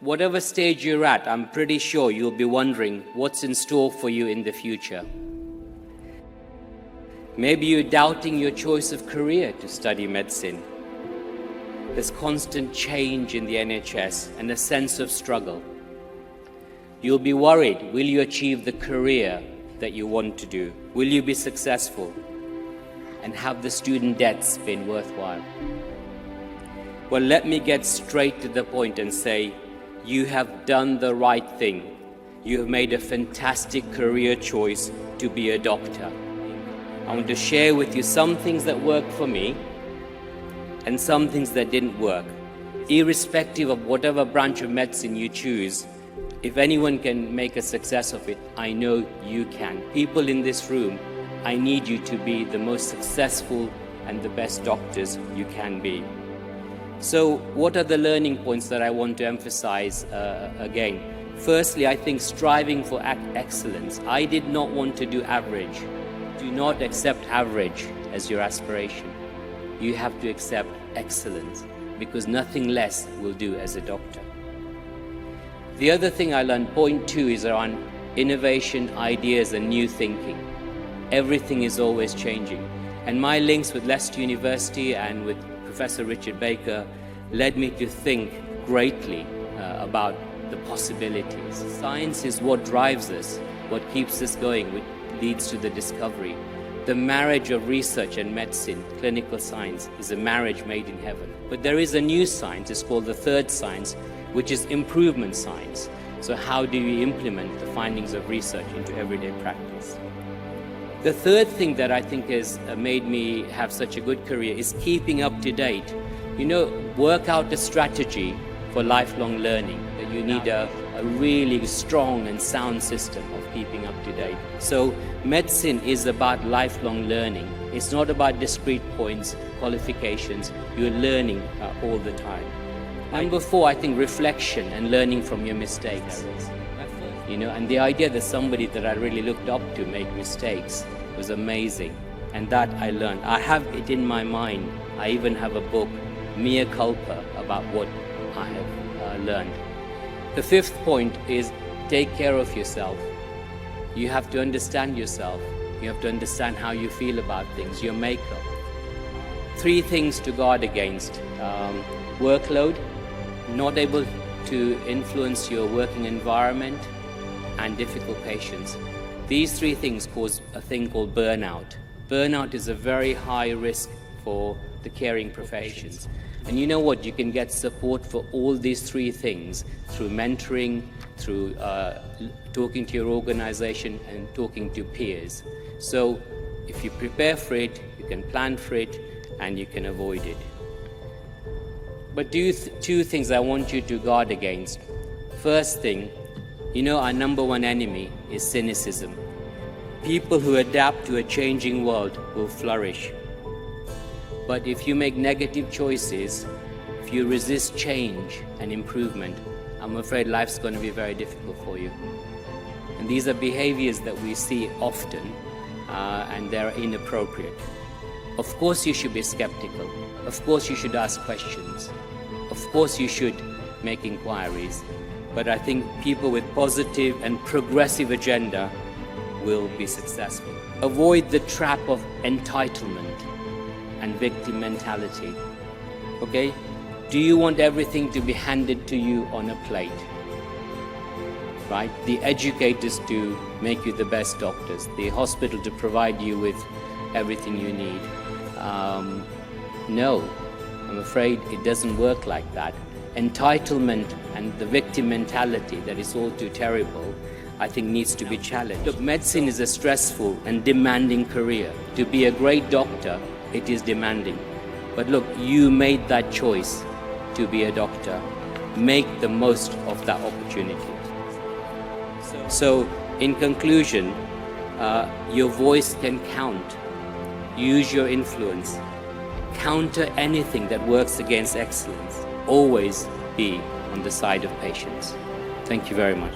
Whatever stage you're at, I'm pretty sure you'll be wondering what's in store for you in the future. Maybe you're doubting your choice of career to study medicine. There's constant change in the NHS and a sense of struggle. You'll be worried, will you achieve the career that you want to do? Will you be successful? And have the student debts been worthwhile? Well, let me get straight to the point and say, you have done the right thing. You have made a fantastic career choice to be a doctor. I want to share with you some things that worked for me and some things that didn't work. Irrespective of whatever branch of medicine you choose, if anyone can make a success of it, I know you can. People in this room, I need you to be the most successful and the best doctors you can be. So what are the learning points that I want to emphasize again? Firstly, I think striving for excellence. I did not want to do average. Do not accept average as your aspiration. You have to accept excellence, because nothing less will do as a doctor. The other thing I learned, point 2, is around innovation, ideas, and new thinking. Everything is always changing. And my links with Leicester University and with Professor Richard Baker led me to think greatly about the possibilities. Science is what drives us, what keeps us going, what leads to the discovery. The marriage of research and medicine, clinical science, is a marriage made in heaven. But there is a new science, it's called the third science, which is improvement science. So how do we implement the findings of research into everyday practice? The third thing that I think has made me have such a good career is keeping up to date. You know, work out a strategy for lifelong learning, that you need a really strong and sound system of keeping up to date. So medicine is about lifelong learning. It's not about discrete points, qualifications. You're learning all the time. Number 4, I think reflection and learning from your mistakes. You know, and the idea that somebody that I really looked up to make mistakes was amazing. And that I learned. I have it in my mind. I even have a book, Mea Culpa, about what I have learned. The 5th point is take care of yourself. You have to understand yourself. You have to understand how you feel about things, your makeup. 3 things to guard against. Workload, not able to influence your working environment, and difficult patients. These 3 things cause a thing called burnout. Burnout is a very high risk for the caring professions. And you know what? You can get support for all these 3 things through mentoring, through talking to your organization and talking to peers. So if you prepare for it, you can plan for it, and you can avoid it. But 2 things I want you to guard against. First thing, you know, our number 1 enemy is cynicism. People who adapt to a changing world will flourish. But if you make negative choices, if you resist change and improvement, I'm afraid life's going to be very difficult for you. And these are behaviors that we see often, and they're inappropriate. Of course you should be skeptical. Of course you should ask questions. Of course you should make inquiries. But I think people with positive and progressive agenda will be successful. Avoid the trap of entitlement and victim mentality. Okay? Do you want everything to be handed to you on a plate? Right? The educators to make you the best doctors, the hospital to provide you with everything you need. No, I'm afraid it doesn't work like that. Entitlement and the victim mentality that is all too terrible, I think needs to be challenged. Look, medicine is a stressful and demanding career. To be a great doctor, it is demanding. But look, you made that choice to be a doctor. Make the most of that opportunity. So in conclusion, your voice can count. Use your influence. Counter anything that works against excellence. Always be on the side of patients. Thank you very much.